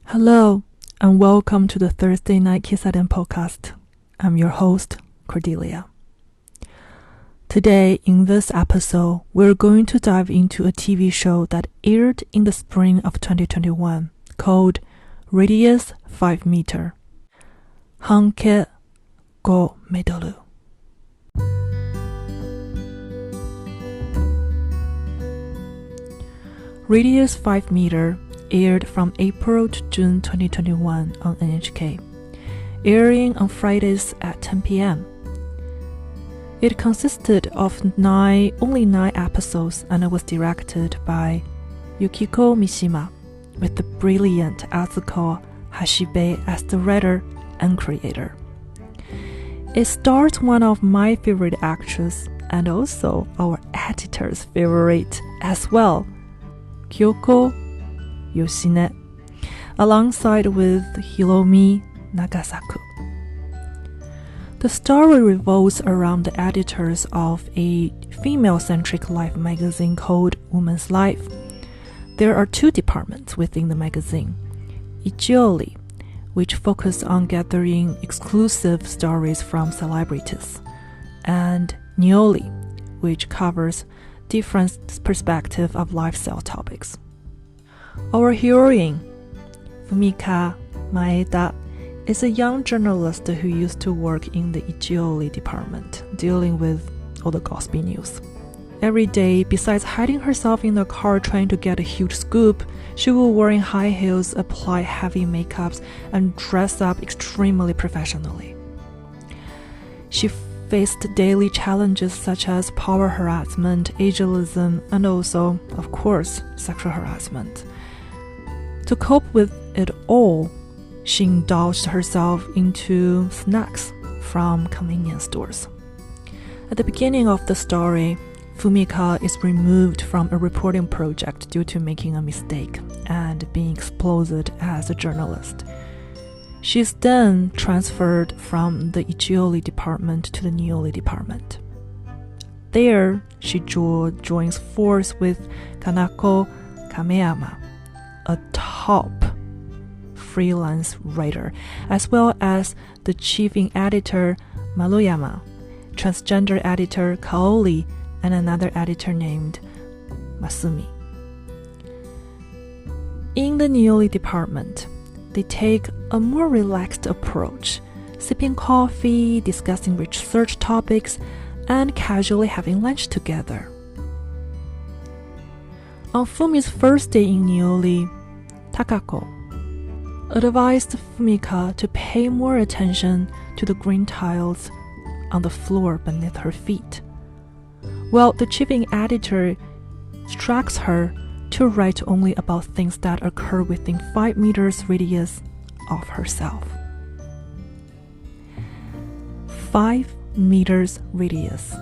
Hello, and welcome to the Thursday Night Kissaten podcast. I'm your host, Cordelia. Today, in this episode, we're going to dive into a TV show that aired in the spring of 2021 called Radius 5 Meter. Hanke go medoru. Radius 5 Meter aired from April to June 2021 on NHK, airing on Fridays at 10 p.m. It consisted of only 9 episodes and it was directed by Yukiko Mishima, with the brilliant Atsuko Hashibe as the writer and creator. It stars one of my favorite actors and also our editor's favorite as well, Kyoko, Yoshine, alongside with Hiromi, Nagasaku. The story revolves around the editors of a female-centric life magazine called Woman's Life. There are 2 departments within the magazine: Ichioli, which focus on gathering exclusive stories from celebrities, and Nioli, which covers different perspectives of lifestyle topics. Our heroine, Fumika Maeda, is a young journalist who used to work in the Ichioli department, dealing with all the gossipy news. Every day, besides hiding herself in the car trying to get a huge scoop, she will wear high heels, apply heavy makeups, and dress up extremely professionally. She faced daily challenges such as power harassment, ageism, and also, of course, sexual harassment. To cope with it all, she indulged herself into snacks from convenience stores. At the beginning of the story, Fumika is removed from a reporting project due to making a mistake and being exposed as a journalist. She is then transferred from the Ichioli department to the Nioli department. There, she joins force with Kanako Kameyama, a top freelance writer, as well as the chief editor Maruyama, transgender editor Kaoli, and another editor named Masumi. In the Nioli department, they take a more relaxed approach, sipping coffee, discussing research topics, and casually having lunch together. On Fumi's first day in Nioli, Takako advised Fumika to pay more attention to the green tiles on the floor beneath her feet, while the chief editor instructs her to write only about things that occur within 5 meters radius of herself. 5 meters radius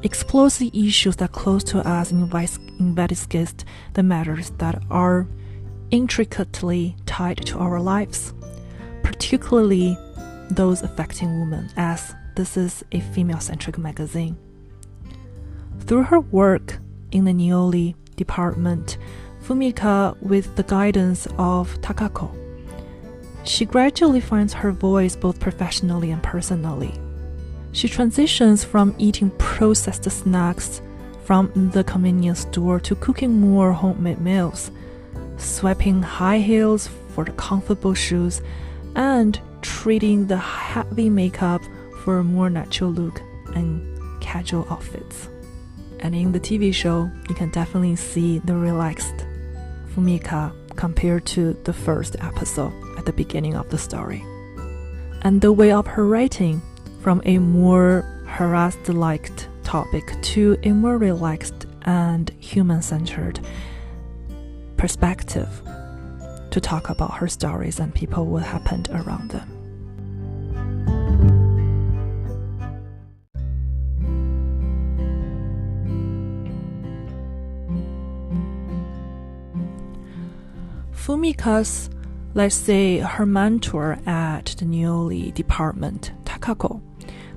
explores the issues that close to us and investigates the matters that are intricately tied to our lives, particularly those affecting women, as this is a female-centric magazine. Through her work in the Nioli department, Fumika, with the guidance of Takako, she gradually finds her voice both professionally and personally. She transitions from eating processed snacks from the convenience store to cooking more homemade meals, swapping high heels for the comfortable shoes, and treating the heavy makeup for a more natural look and casual outfits. And in the TV show, you can definitely see the relaxed Fumika compared to the first episode at the beginning of the story. And the way of her writing, from a more harassed-like topic to a more relaxed and human-centered perspective to talk about her stories and people what happened around them. Fumika's, let's say, her mentor at the Nioli department, Takako,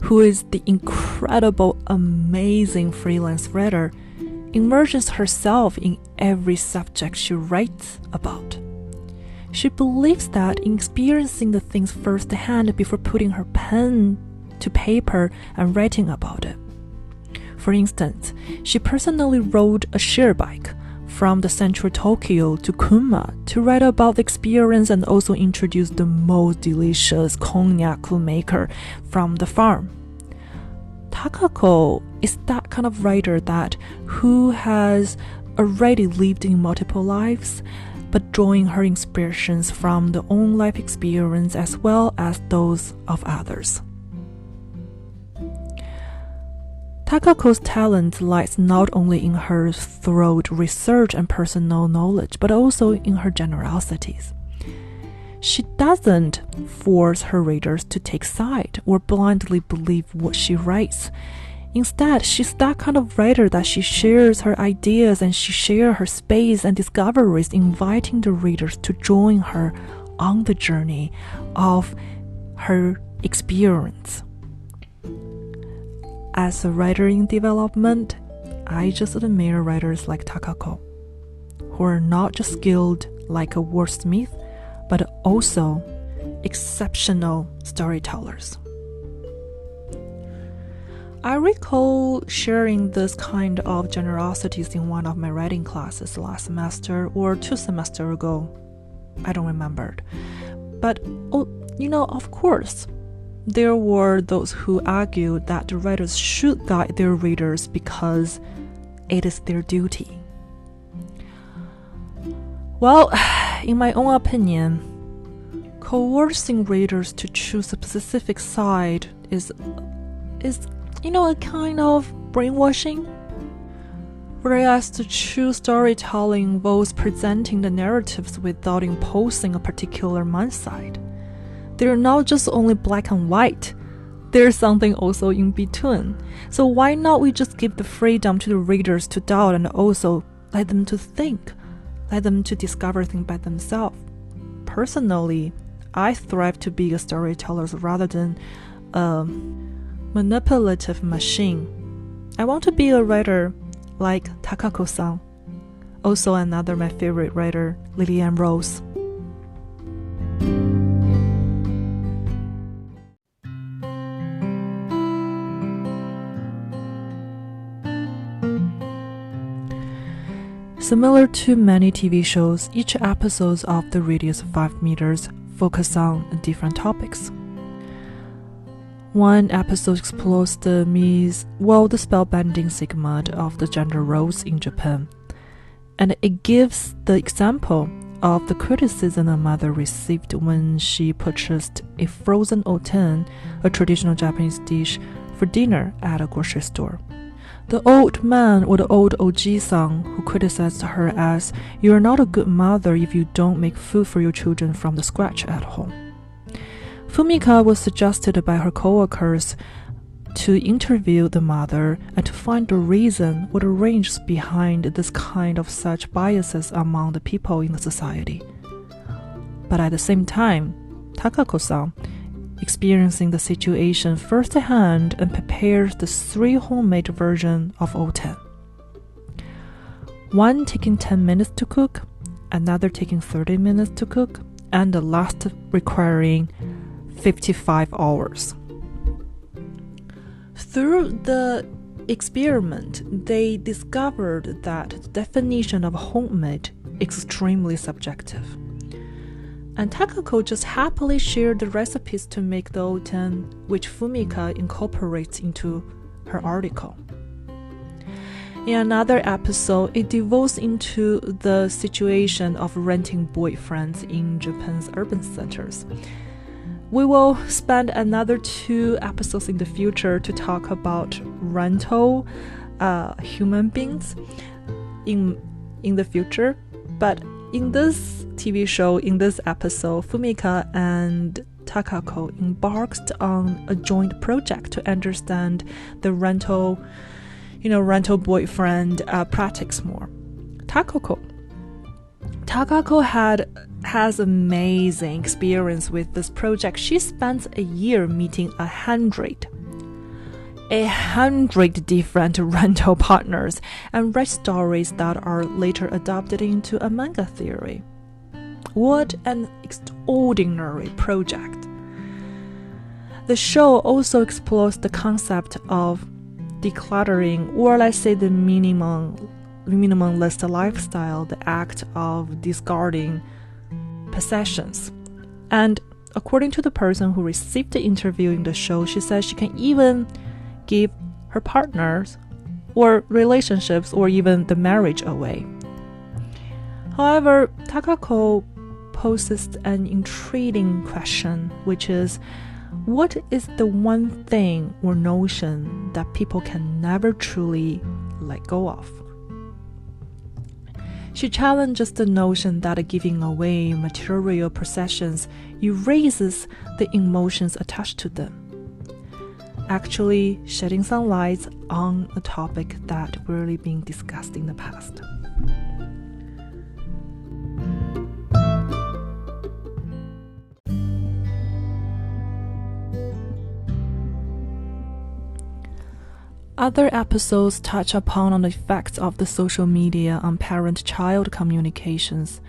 who is the incredible, amazing freelance writer, immerses herself in every subject she writes about. She believes that in experiencing the things firsthand before putting her pen to paper and writing about it. For instance, she personally rode a share bike from the central Tokyo to Kunma to write about the experience and also introduce the most delicious konnyaku maker from the farm. Takako is that kind of writer who has already lived in multiple lives, but drawing her inspirations from the own life experience as well as those of others. Takako's talent lies not only in her thorough research and personal knowledge, but also in her generosities. She doesn't force her readers to take side or blindly believe what she writes. Instead, she's that kind of writer that she shares her ideas and she shares her space and discoveries, inviting the readers to join her on the journey of her experience. As a writer in development, I just admire writers like Takako, who are not just skilled like a wordsmith, but also exceptional storytellers. I recall sharing this kind of generosities in one of my writing classes last semester or 2 semesters ago. I don't remember. But, of course, there were those who argued that the writers should guide their readers because it is their duty. Well, in my own opinion, coercing readers to choose a specific side is a kind of brainwashing. Whereas to choose storytelling involves presenting the narratives without imposing a particular mindset. They're not just only black and white. There's something also in between. So why not we just give the freedom to the readers to doubt and also let them to think, let them to discover things by themselves. Personally, I thrive to be a storyteller rather than a manipulative machine. I want to be a writer like Takako-san, also another my favorite writer, Lillian Rose. Similar to many TV shows, each episode of the radius of 5 meters focus on different topics. One episode explores the spellbinding segment of the gender roles in Japan, and it gives the example of the criticism a mother received when she purchased a frozen oten, a traditional Japanese dish, for dinner at a grocery store. The old man or the old Oji-san who criticized her as, "You are not a good mother if you don't make food for your children from the scratch at home." Fumika was suggested by her co-workers to interview the mother and to find the reason or the range behind this kind of such biases among the people in the society. But at the same time, Takako-san, experiencing the situation firsthand and prepares the 3 homemade versions of oten. One taking 10 minutes to cook, another taking 30 minutes to cook, and the last requiring 55 hours. Through the experiment, they discovered that the definition of homemade is extremely subjective. And Takako just happily shared the recipes to make the oten, which Fumika incorporates into her article. In another episode, it devotes into the situation of renting boyfriends in Japan's urban centers. We will spend another 2 episodes in the future to talk about rental human beings in the future, but in this TV show, in this episode, Fumika and Takako embarked on a joint project to understand the rental boyfriend practice more. Takako has amazing experience with this project. She spends a year meeting 100 different rental partners and write stories that are later adopted into a manga theory. What an extraordinary project. The show also explores the concept of decluttering, or let's say the minimalist lifestyle, the act of discarding possessions. And according to the person who received the interview in the show, she says she can even give her partners or relationships or even the marriage away. However, Takako poses an intriguing question, which is, what is the one thing or notion that people can never truly let go of? She challenges the notion that giving away material possessions erases the emotions attached to them, actually shedding some light on a topic that really been discussed in the past. Other episodes touch upon the effects of the social media on parent-child communications,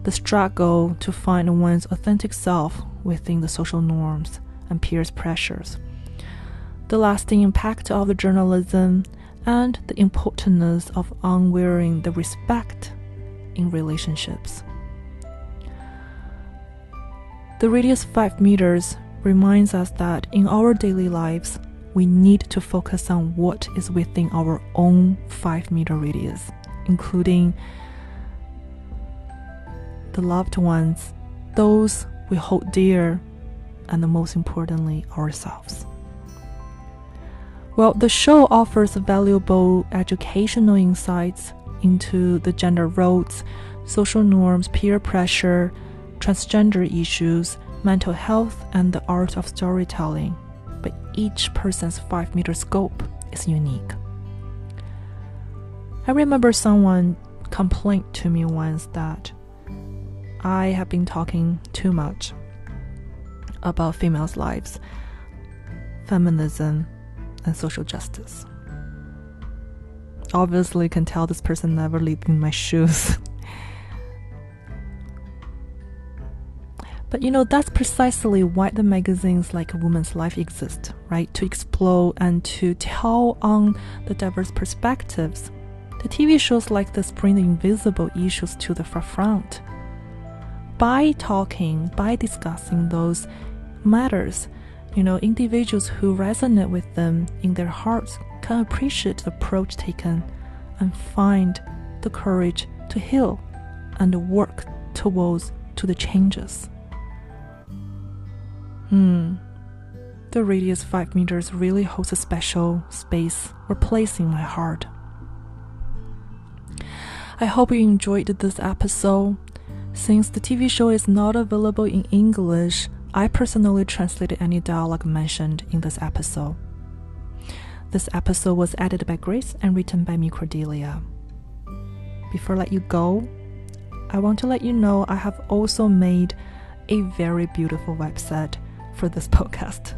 the struggle to find one's authentic self within the social norms and peers' pressures, the lasting impact of the journalism, and the importance of unwearing the respect in relationships. The radius 5 meters reminds us that in our daily lives, we need to focus on what is within our own 5-meter radius, including the loved ones, those we hold dear, and most importantly, ourselves. Well, the show offers valuable educational insights into the gender roles, social norms, peer pressure, transgender issues, mental health, and the art of storytelling. But each person's 5-meter scope is unique. I remember someone complained to me once that I have been talking too much about females' lives, feminism, and social justice. Obviously, can tell this person never lived in my shoes. But that's precisely why the magazines like A Woman's Life exist, right? To explore and to tell on the diverse perspectives. The TV shows like this bring the invisible issues to the forefront. By discussing those matters, individuals who resonate with them in their hearts can appreciate the approach taken and find the courage to heal and work towards the changes. The radius 5 meters really holds a special space or place in my heart. I hope you enjoyed this episode. Since the TV show is not available in English, I personally translated any dialogue mentioned in this episode. This episode was edited by Grace and written by me, Cordelia. Before I let you go, I want to let you know I have also made a very beautiful website for this podcast.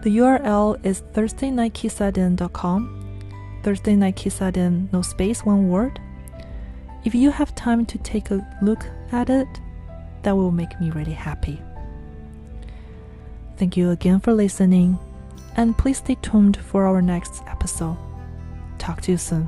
The URL is thursdaynightkisaten.com. Thursday Night Kissaten, no space, one word. If you have time to take a look at it, that will make me really happy. Thank you again for listening, and please stay tuned for our next episode. Talk to you soon.